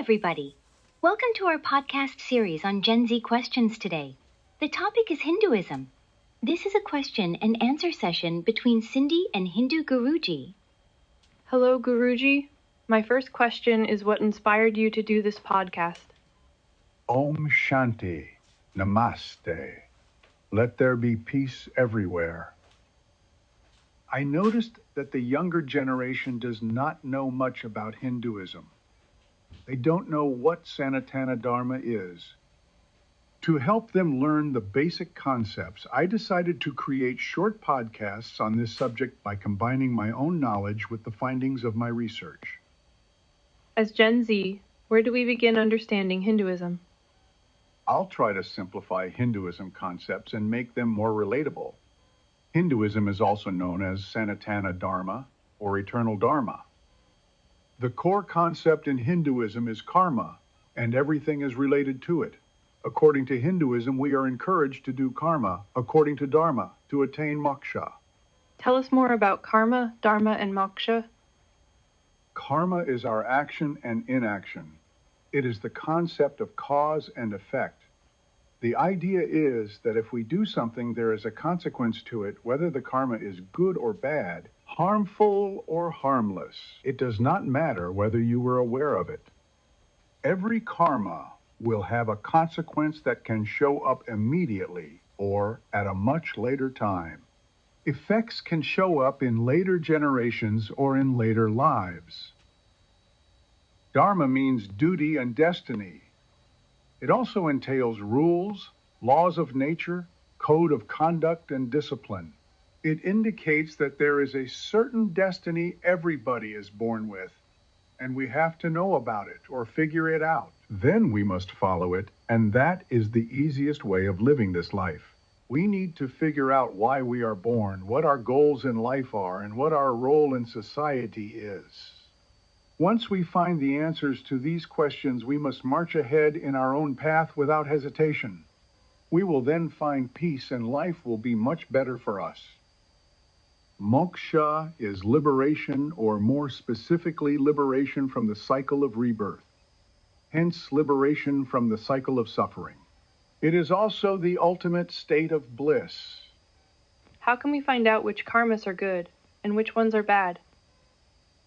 everybody. Welcome to our podcast series on Gen Z questions today. The topic is Hinduism. This is a question and answer session between Cindy and Hindu Guruji. Hello, Guruji. My first question is what inspired you to do this podcast? Om Shanti, Namaste. Let there be peace everywhere. I noticed that the younger generation does not know much about Hinduism. They don't know what Sanatana Dharma is. To help them learn the basic concepts, I decided to create short podcasts on this subject by combining my own knowledge with the findings of my research. As Gen Z, where do we begin understanding Hinduism? I'll try to simplify Hinduism concepts and make them more relatable. Hinduism is also known as Sanatana Dharma or eternal Dharma. The core concept in Hinduism is karma, and everything is related to it. According to Hinduism, we are encouraged to do karma according to Dharma to attain moksha. Tell us more about karma, dharma, and moksha. Karma is our action and inaction. It is the concept of cause and effect. The idea is that if we do something, there is a consequence to it, whether the karma is good or bad, harmful or harmless. It does not matter whether you were aware of it. Every karma will have a consequence that can show up immediately or at a much later time. Effects can show up in later generations or in later lives. Dharma means duty and destiny. It also entails rules, laws of nature, code of conduct, and discipline. It indicates that there is a certain destiny everybody is born with, and we have to know about it or figure it out. Then we must follow it, and that is the easiest way of living this life. We need to figure out why we are born, what our goals in life are, and what our role in society is. Once we find the answers to these questions, we must march ahead in our own path without hesitation. We will then find peace and life will be much better for us. Moksha is liberation, or more specifically, liberation from the cycle of rebirth. Hence, liberation from the cycle of suffering. It is also the ultimate state of bliss. How can we find out which karmas are good and which ones are bad?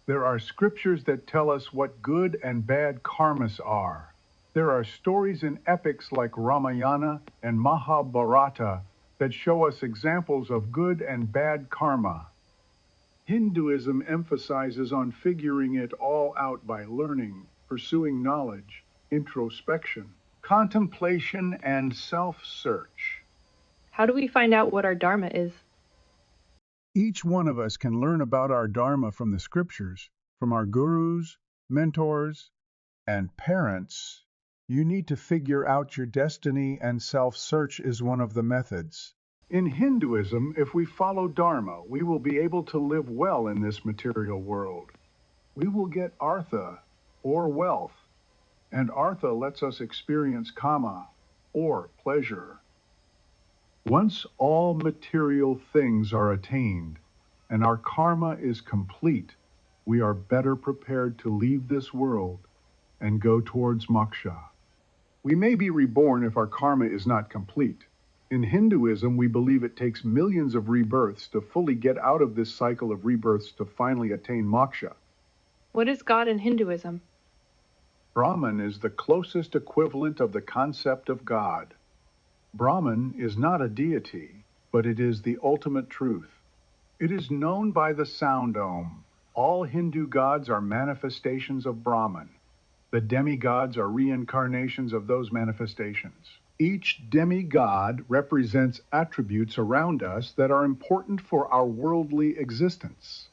There are scriptures that tell us what good and bad karmas are. There are stories in epics like Ramayana and Mahabharata that show us examples of good and bad karma. Hinduism emphasizes on figuring it all out by learning, pursuing knowledge, introspection, contemplation, and self-search. How do we find out what our dharma is? Each one of us can learn about our dharma from the scriptures, from our gurus, mentors, and parents. You need to figure out your destiny, and self-search is one of the methods. In Hinduism, if we follow dharma, we will be able to live well in this material world. We will get artha, or wealth, and artha lets us experience kama, or pleasure. Once all material things are attained and our karma is complete, we are better prepared to leave this world and go towards moksha. We may be reborn if our karma is not complete. In Hinduism, we believe it takes millions of rebirths to fully get out of this cycle of rebirths to finally attain moksha. What is God in Hinduism? Brahman is the closest equivalent of the concept of God. Brahman is not a deity, but it is the ultimate truth. It is known by the sound Om. All Hindu gods are manifestations of Brahman. The demigods are reincarnations of those manifestations. Each demigod represents attributes around us that are important for our worldly existence.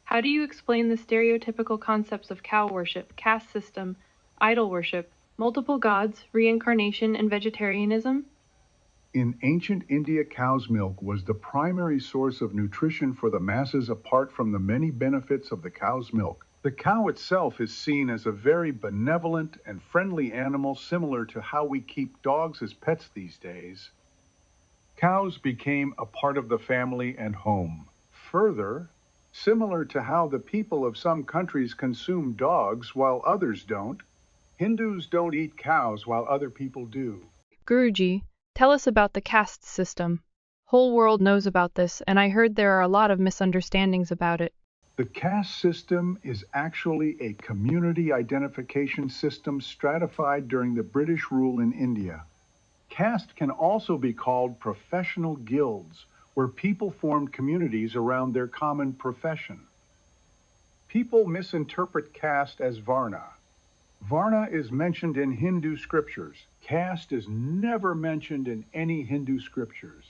How do you explain the stereotypical concepts of cow worship, caste system, idol worship, multiple gods, reincarnation, and vegetarianism? In ancient India, cow's milk was the primary source of nutrition for the masses apart from the many benefits of the cow's milk. The cow itself is seen as a very benevolent and friendly animal, similar to how we keep dogs as pets these days. Cows became a part of the family and home. Further, similar to how the people of some countries consume dogs while others don't, Hindus don't eat cows while other people do. Guruji, tell us about the caste system. Whole world knows about this, and I heard there are a lot of misunderstandings about it. The caste system is actually a community identification system stratified during the British rule in India. Caste can also be called professional guilds, where people formed communities around their common profession. People misinterpret caste as Varna. Varna is mentioned in Hindu scriptures. Caste is never mentioned in any Hindu scriptures.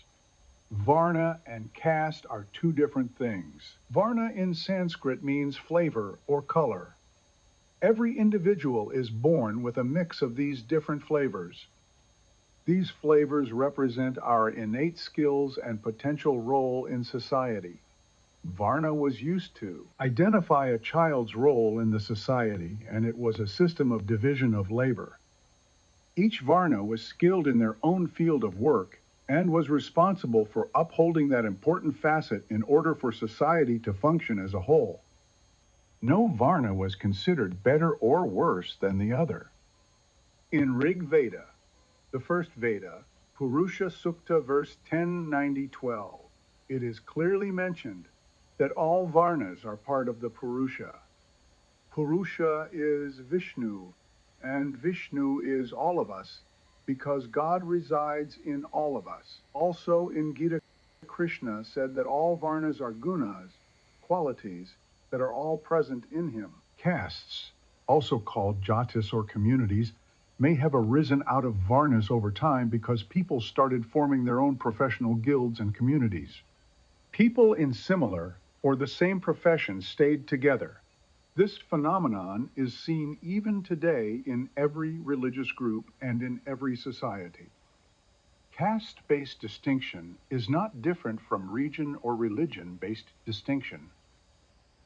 Varna and caste are two different things. Varna in Sanskrit means flavor or color. Every individual is born with a mix of these different flavors. These flavors represent our innate skills and potential role in society. Varna was used to identify a child's role in the society, and it was a system of division of labor. Each Varna was skilled in their own field of work and was responsible for upholding that important facet in order for society to function as a whole. No Varna was considered better or worse than the other. In Rig Veda, the first Veda, Purusha Sukta verse 10:90-12, it is clearly mentioned that all Varnas are part of the Purusha. Purusha is Vishnu, and Vishnu is all of us, because God resides in all of us. Also in Gita, Krishna said that all Varnas are gunas, qualities that are all present in him. Castes, also called jatis or communities, may have arisen out of Varnas over time because people started forming their own professional guilds and communities. People in similar or the same profession stayed together. This phenomenon is seen even today in every religious group and in every society. Caste-based distinction is not different from region or religion-based distinction.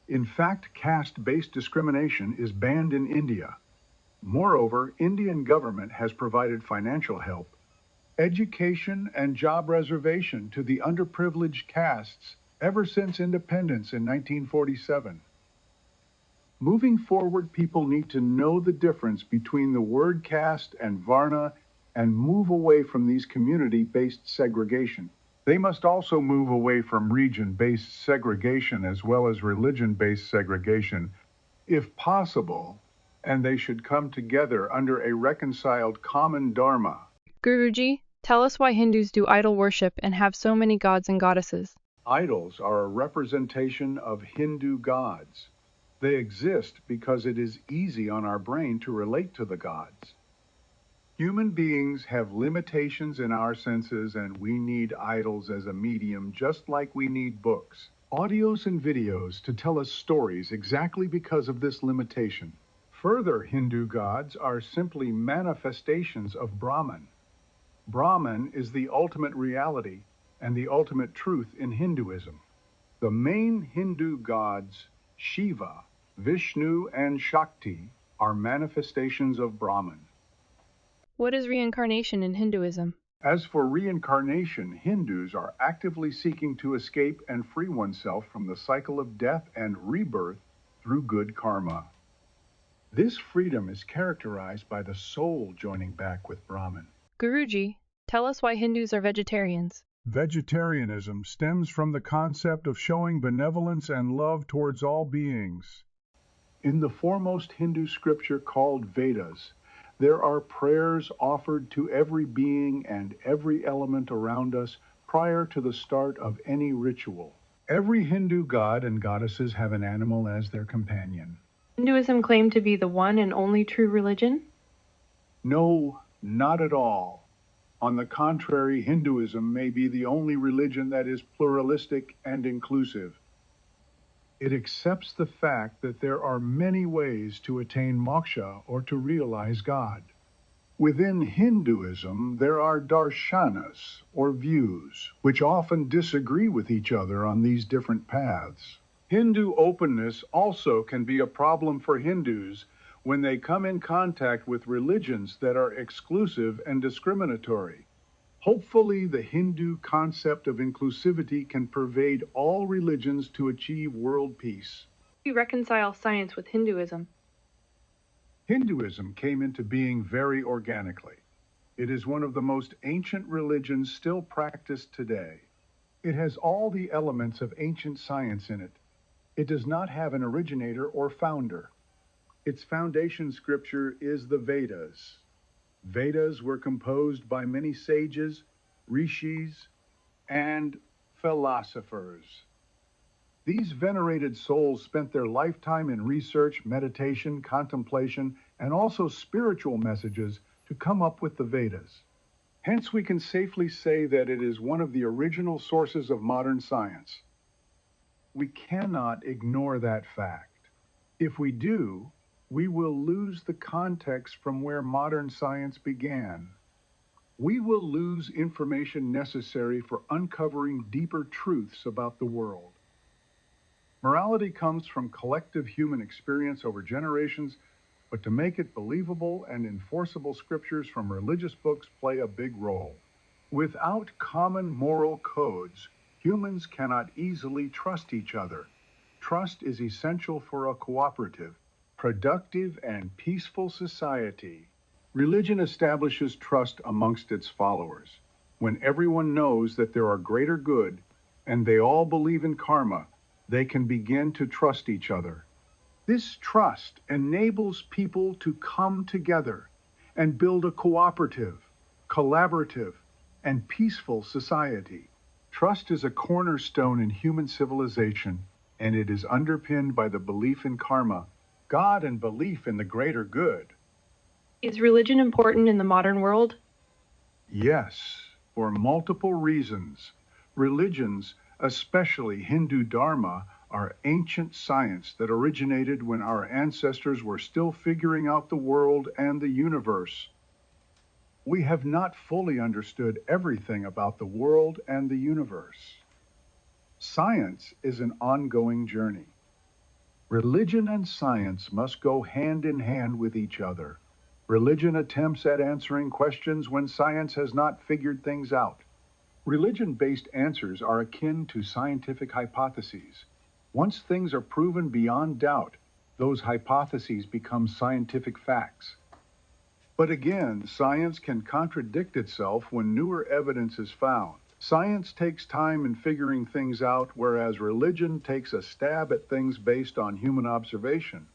In fact, caste-based discrimination is banned in India. Moreover, Indian government has provided financial help, education, and job reservation to the underprivileged castes ever since independence in 1947. Moving forward, people need to know the difference between the word caste and Varna and move away from these community-based segregation. They must also move away from region-based segregation as well as religion-based segregation, if possible, and they should come together under a reconciled common Dharma. Guruji, tell us why Hindus do idol worship and have so many gods and goddesses. Idols are a representation of Hindu gods. They exist because it is easy on our brain to relate to the gods. Human beings have limitations in our senses, and we need idols as a medium just like we need books, audios, and videos to tell us stories exactly because of this limitation. Further, Hindu gods are simply manifestations of Brahman. Brahman is the ultimate reality and the ultimate truth in Hinduism. The main Hindu gods, Shiva, Vishnu, and Shakti, are manifestations of Brahman. What is reincarnation in Hinduism? As for reincarnation, Hindus are actively seeking to escape and free oneself from the cycle of death and rebirth through good karma. This freedom is characterized by the soul joining back with Brahman. Guruji, tell us why Hindus are vegetarians. Vegetarianism stems from the concept of showing benevolence and love towards all beings. In the foremost Hindu scripture called Vedas, there are prayers offered to every being and every element around us prior to the start of any ritual. Every Hindu god and goddesses have an animal as their companion. Hinduism claimed to be the one and only true religion? No, not at all. On the contrary, Hinduism may be the only religion that is pluralistic and inclusive. It accepts the fact that there are many ways to attain moksha or to realize God. Within Hinduism, there are darshanas, or views, which often disagree with each other on these different paths. Hindu openness also can be a problem for Hindus when they come in contact with religions that are exclusive and discriminatory. Hopefully, the Hindu concept of inclusivity can pervade all religions to achieve world peace. We reconcile science with Hinduism. Hinduism came into being very organically. It is one of the most ancient religions still practiced today. It has all the elements of ancient science in it. It does not have an originator or founder. Its foundation scripture is the Vedas. Vedas were composed by many sages, rishis, and philosophers. These venerated souls spent their lifetime in research, meditation, contemplation, and also spiritual messages to come up with the Vedas. Hence, we can safely say that it is one of the original sources of modern science. We cannot ignore that fact. If we do, we will lose the context from where modern science began. We will lose information necessary for uncovering deeper truths about the world. Morality comes from collective human experience over generations, but to make it believable and enforceable, scriptures from religious books play a big role. Without common moral codes, humans cannot easily trust each other. Trust is essential for a cooperative, productive, and peaceful society. Religion establishes trust amongst its followers. When everyone knows that there are greater good, and they all believe in karma, they can begin to trust each other. This trust enables people to come together and build a cooperative, collaborative, and peaceful society. Trust is a cornerstone in human civilization, and it is underpinned by the belief in karma, God, and belief in the greater good. Is religion important in the modern world? Yes, for multiple reasons. Religions, especially Hindu Dharma, are ancient science that originated when our ancestors were still figuring out the world and the universe. We have not fully understood everything about the world and the universe. Science is an ongoing journey. Religion and science must go hand in hand with each other. Religion attempts at answering questions when science has not figured things out. Religion-based answers are akin to scientific hypotheses. Once things are proven beyond doubt, those hypotheses become scientific facts. But again, science can contradict itself when newer evidence is found. Science takes time in figuring things out, whereas religion takes a stab at things based on human observation,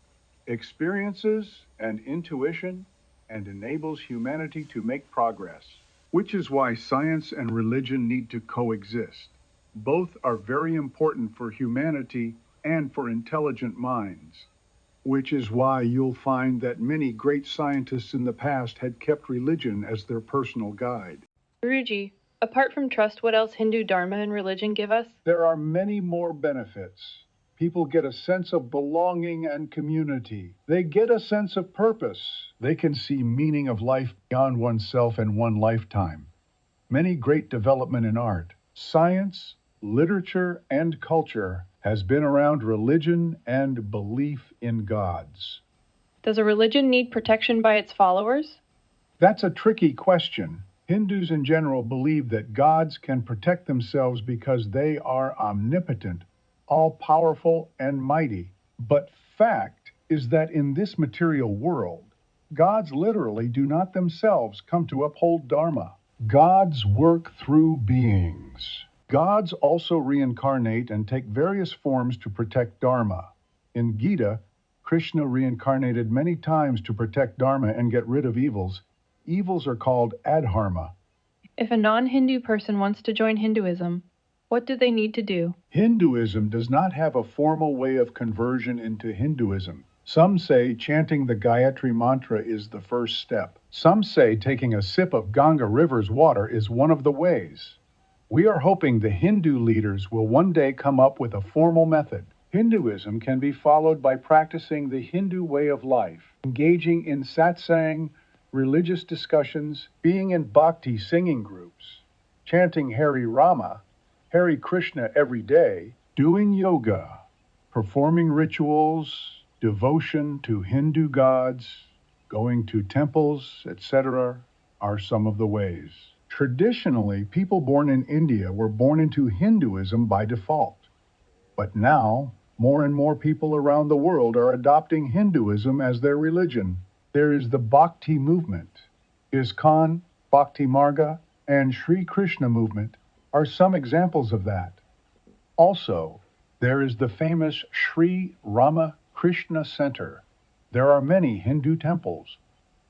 experiences, and intuition, and enables humanity to make progress. Which is why science and religion need to coexist. Both are very important for humanity and for intelligent minds. Which is why you'll find that many great scientists in the past had kept religion as their personal guide. Guruji, apart from trust, what else Hindu Dharma and religion give us? There are many more benefits. People get a sense of belonging and community. They get a sense of purpose. They can see meaning of life beyond oneself and one lifetime. Many great development in art, science, literature, and culture has been around religion and belief in gods. Does a religion need protection by its followers? That's a tricky question. Hindus in general believe that gods can protect themselves because they are omnipotent, all-powerful, and mighty. But fact is that in this material world, gods literally do not themselves come to uphold Dharma. Gods work through beings. Gods also reincarnate and take various forms to protect Dharma. In Gita, Krishna reincarnated many times to protect Dharma and get rid of evils. Evils are called adharma. If a non-Hindu person wants to join Hinduism, what do they need to do? Hinduism does not have a formal way of conversion into Hinduism. Some say chanting the Gayatri mantra is the first step. Some say taking a sip of Ganga River's water is one of the ways. We are hoping the Hindu leaders will one day come up with a formal method. Hinduism can be followed by practicing the Hindu way of life, engaging in satsang, religious discussions, being in bhakti singing groups, chanting Hare Rama, Hare Krishna every day, doing yoga, performing rituals, devotion to Hindu gods, going to temples, etc., are some of the ways. Traditionally, people born in India were born into Hinduism by default. But now, more and more people around the world are adopting Hinduism as their religion. There is the Bhakti movement. ISKCON, Bhakti Marga, and Sri Krishna movement are some examples of that. Also, there is the famous Sri Rama Krishna Center. There are many Hindu temples.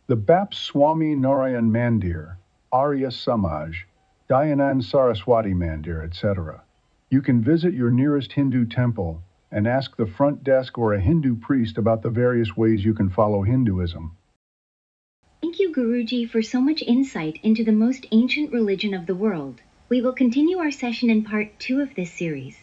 The Bap Swami Narayan Mandir, Arya Samaj, Dayanand Saraswati Mandir, etc. You can visit your nearest Hindu temple and ask the front desk or a Hindu priest about the various ways you can follow Hinduism. Thank you, Guruji, for so much insight into the most ancient religion of the world. We will continue our session in part 2 of this series.